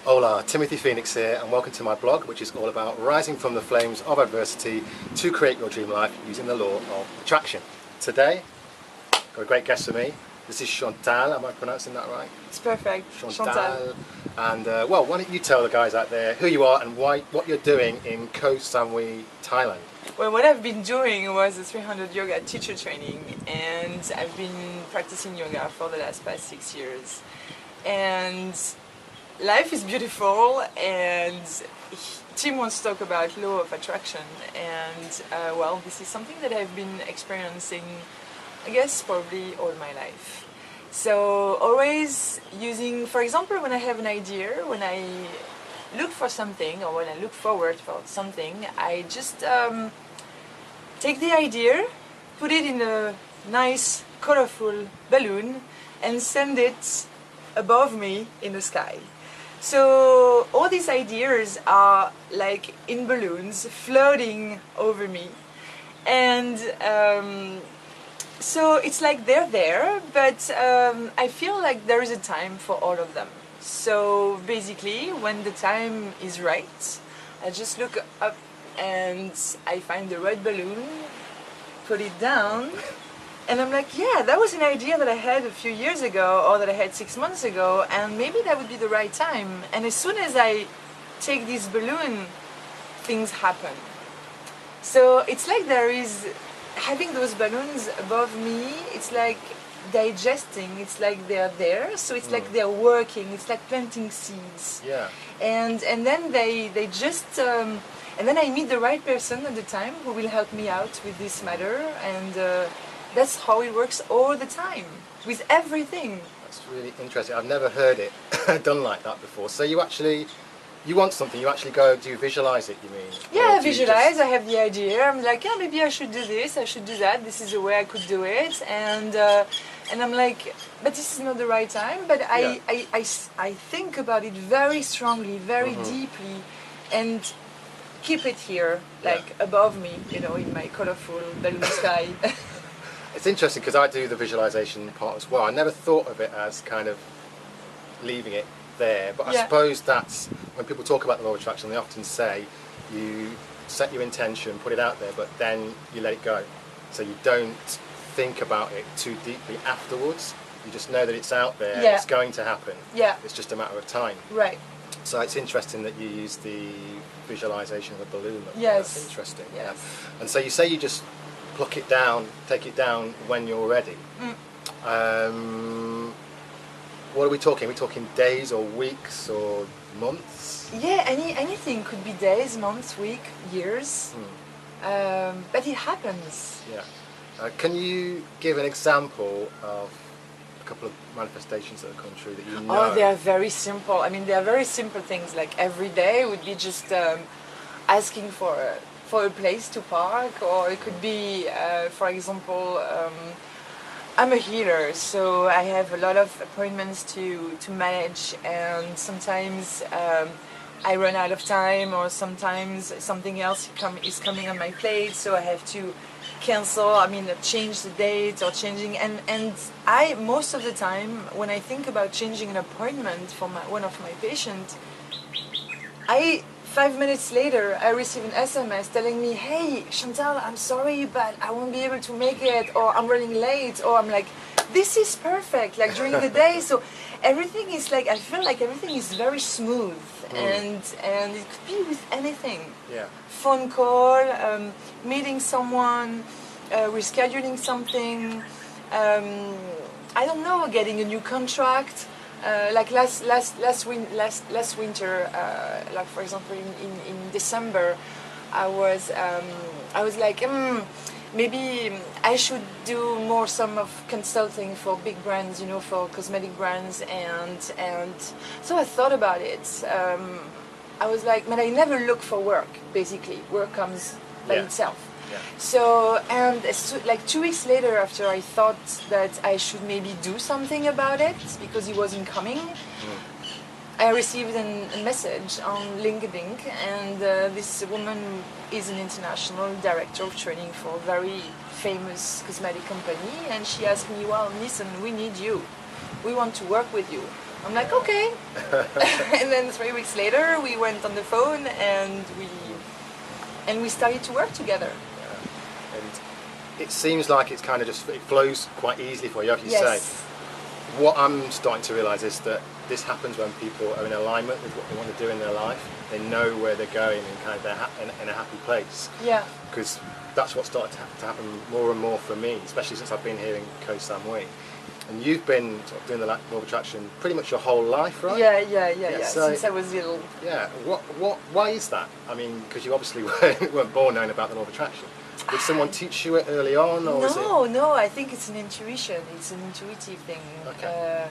Hola, Timothy Phoenix here, and welcome to my blog, which is all about rising from the flames of adversity to create your dream life using the law of attraction. Today, got a great guest for me. This is Chantal. Am I pronouncing that right? It's perfect. Chantal. And well, why don't you tell the guys out there who you are and what you're doing in Koh Samui, Thailand? Well, what I've been doing was a 300 yoga teacher training, and I've been practicing yoga for the past 6 years. And life is beautiful, and Tim wants to talk about law of attraction, and well, this is something that I've been experiencing, I guess, probably all my life. So always using, for example, when I have an idea, when I look for something, or when I look forward for something, I just take the idea, put it in a nice, colorful balloon, and send it above me in the sky. So all these ideas are like in balloons floating over me, and so it's like they're there, but I feel like there is a time for all of them. So basically, when the time is right, I just look up and I find the right balloon, put it down, and I'm like, yeah, that was an idea that I had a few years ago, or that I had 6 months ago, and maybe that would be the right time. And as soon as I take this balloon, things happen. So it's like there is, having those balloons above me, it's like digesting, it's like they're there, so it's like they're working, it's like planting seeds. Yeah. And then they just, and then I meet the right person at the time who will help me out with this matter, and that's how it works all the time, with everything. That's really interesting. I've never heard it done like that before. So you want something, you actually go, do you visualize it, you mean? Yeah, I visualize, I have the idea, I'm like, yeah, maybe I should do this, I should do that, this is the way I could do it, and I'm like, but this is not the right time, but I think about it very strongly, very deeply, and keep it here, like above me, you know, in my colorful balloon sky. It's interesting because I do the visualization part as well. I never thought of it as kind of leaving it there, but I suppose that's when people talk about the law of attraction, they often say you set your intention, put it out there, but then you let it go. So you don't think about it too deeply afterwards. You just know that it's out there, it's going to happen. Yeah. It's just a matter of time. Right. So it's interesting that you use the visualization of a balloon. Yes. That's interesting. Yes. Yeah. And so you say you just pluck it down, take it down when you're ready. What are we talking? Are we talking days or weeks or months? Yeah, anything could be days, months, week, years. But it happens. Yeah. Can you give an example of a couple of manifestations that have come true that you know? Oh, they are very simple. I mean, they are very simple things. Like every day would be just asking for a place to park, or it could be, for example, I'm a healer, so I have a lot of appointments to manage, and sometimes I run out of time, or sometimes something else is coming on my plate, so I have to cancel, change the date or changing, and I, most of the time, when I think about changing an appointment for one of my patients, 5 minutes later, I receive an SMS telling me, hey, Chantal, I'm sorry, but I won't be able to make it, or I'm running late, or I'm like, this is perfect, like during the day. So everything is like, I feel like everything is very smooth, and it could be with anything. Yeah. Phone call, meeting someone, rescheduling something, I don't know, getting a new contract. Like last winter, like for example in December, I was like, maybe I should do more some of consulting for big brands, you know, for cosmetic brands, and so I thought about it. I was like, but I never look for work. Basically, work comes by itself. Yeah. So, and like 2 weeks later, after I thought that I should maybe do something about it because it wasn't coming, I received a message on LinkedIn, and this woman is an international director of training for a very famous cosmetic company, and she asked me, well, listen, we need you. We want to work with you. I'm like, okay. And then 3 weeks later, we went on the phone and we started to work together. Yeah. And it seems like it's kind of just, it flows quite easily for you, like you say. What I'm starting to realise is that this happens when people are in alignment with what they want to do in their life. They know where they're going and kind of they're in a happy place. Yeah. Because that's what started to happen more and more for me, especially since I've been here in Koh Samui. And you've been sort of doing the law of attraction pretty much your whole life, right? Yeah. So, since I was little. Yeah. Why is that? I mean, because you obviously weren't born knowing about the law of attraction. Did someone teach you it early on, or is it? No. I think it's an intuition. It's an intuitive thing. Okay.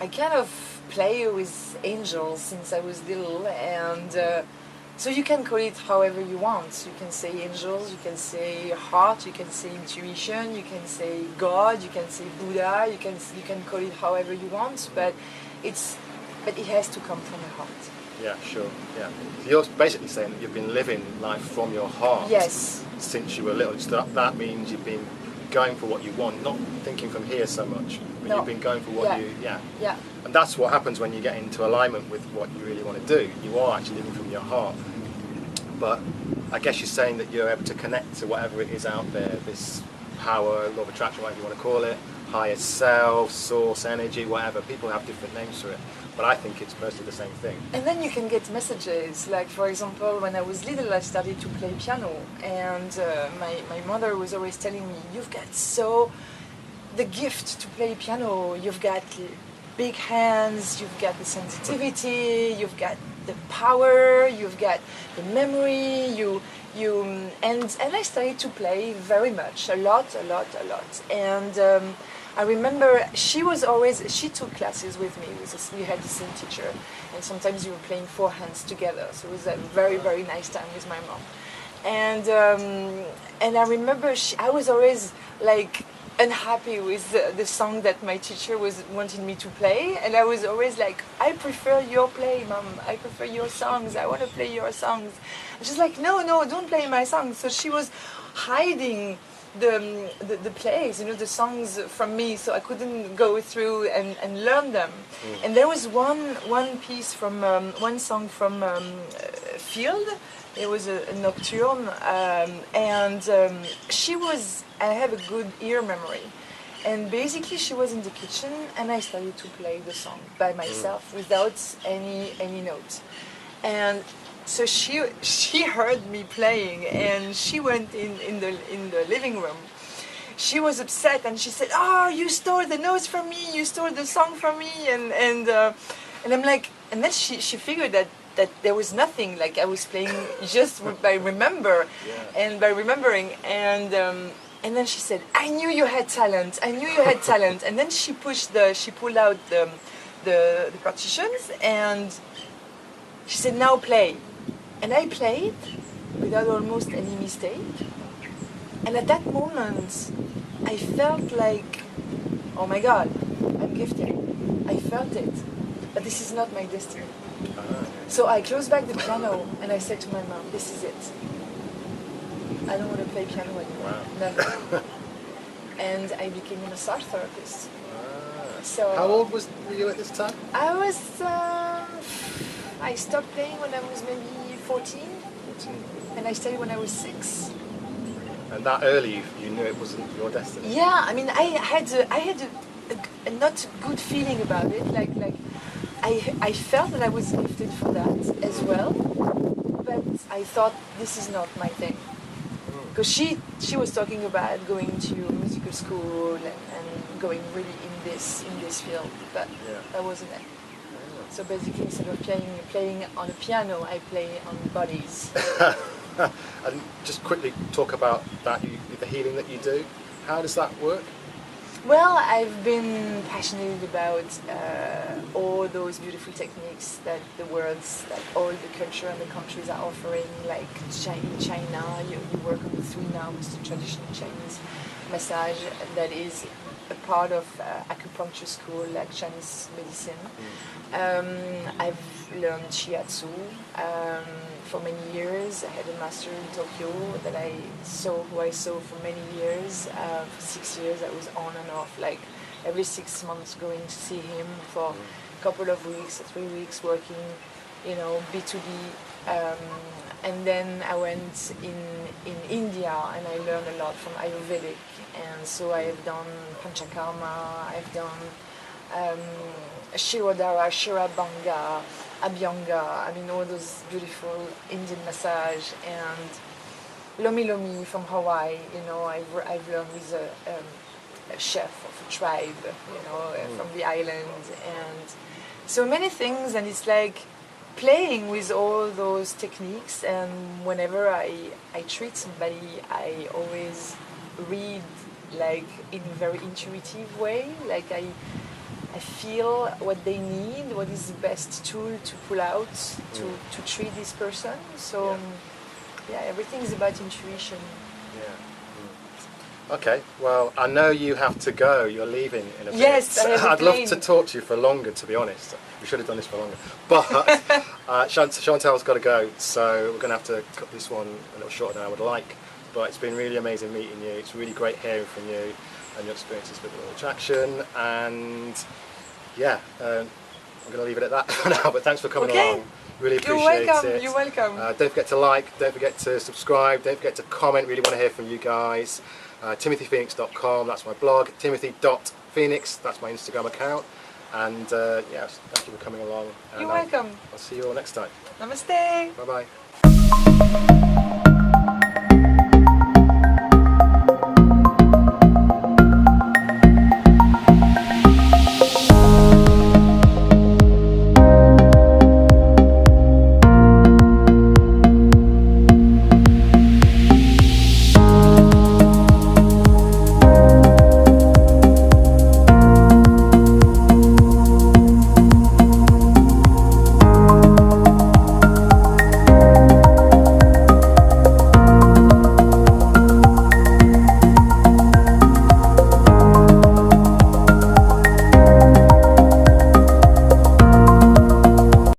I kind of play with angels since I was little, and so you can call it however you want. You can say angels, you can say heart, you can say intuition, you can say God, you can say Buddha. You can call it however you want, but it has to come from the heart. Yeah, sure. Yeah. So you're basically saying that you've been living life from your heart. Yes. Since you were little. So that means you've been going for what you want, not thinking from here so much, but you've been going for what you. Yeah. And that's what happens when you get into alignment with what you really want to do. You are actually living from your heart. But I guess you're saying that you're able to connect to whatever it is out there, this power, law of attraction, whatever you want to call it, higher self, source, energy, whatever. People have different names for it, but I think it's mostly the same thing. And then you can get messages, like for example, when I was little I started to play piano, and my mother was always telling me, you've got the gift to play piano, you've got big hands, you've got the sensitivity, you've got the power, you've got the memory, and I started to play very much, a lot, and I remember she took classes with me. We had the same teacher, and sometimes we were playing four hands together, so it was a very, very nice time with my mom. And I remember I was always like unhappy with the song that my teacher was wanting me to play, and I was always like, I prefer your play, Mom, I prefer your songs, I want to play your songs. And she's like, no, don't play my songs. So she was hiding the plays, the songs from me, so I couldn't go through and learn them. And there was one piece from one song from Field. It was a nocturne, and I have a good ear memory, and basically she was in the kitchen and I started to play the song by myself without any notes, and so she heard me playing, and she went in the living room. She was upset and she said, "Oh, you stole the notes from me! You stole the song from me!" And I'm like, and then she figured that there was nothing, like I was playing just by remembering, and then she said, "I knew you had talent. I knew you had talent." And then she pulled out the partitions, and she said, "Now play." And I played without almost any mistake. And at that moment, I felt like, oh my God, I'm gifted. I felt it, but this is not my destiny. So I closed back the piano and I said to my mom, "This is it. I don't want to play piano anymore." Wow. Never. And I became a massage therapist. So how old were you at this time? I stopped playing when I was maybe 14. And I started when I was 6. And that early, you knew it wasn't your destiny? Yeah, I mean, I had a not good feeling about it. Like I felt that I was gifted for that as well. But I thought, this is not my thing. Because she was talking about going to musical school and going really in this field, but that wasn't it. So basically, instead of playing on a piano, I play on bodies. And just quickly talk about that, the healing that you do. How does that work? Well, I've been passionate about all those beautiful techniques that that all the culture and the countries are offering, like China. You work on the 3 now, which is the traditional Chinese massage that is a part of acupuncture school, like Chinese medicine. I've learned shiatsu for many years. I had a master in Tokyo who I saw for many years. For 6 years I was on and off, like every 6 months going to see him for a couple of weeks, 3 weeks working, you know, B2B. And then I went in India and I learned a lot from Ayurvedic. And so I have done Panchakarma, I've done Shirodhara, Shirabhanga, Abhyanga, I mean all those beautiful Indian massage, and Lomi Lomi from Hawaii, you know, I've learned with a chef of a tribe, you know, from the island, and so many things, and it's like playing with all those techniques. And whenever I treat somebody, I always read like in a very intuitive way, like I feel what they need, what is the best tool to pull out to treat this person. So yeah, everything is about intuition. Yeah. Okay, well, I know you have to go. You're leaving in a bit. Yes, I have a I'd love plane. to talk to you for longer, to be honest. We should have done this for longer. But Chantal's got to go, so we're going to have to cut this one a little shorter than I would like. But it's been really amazing meeting you. It's really great hearing from you and your experiences with the law of attraction. And yeah, I'm going to leave it at that for now. But thanks for coming along. Really appreciate it. You're welcome. Don't forget to like, don't forget to subscribe, don't forget to comment. Really want to hear from you guys. TimothyPhoenix.com, that's my blog. Timothy.Phoenix, that's my Instagram account. And yes, thank you for coming along. And You're welcome. I'll see you all next time. Namaste. Bye bye.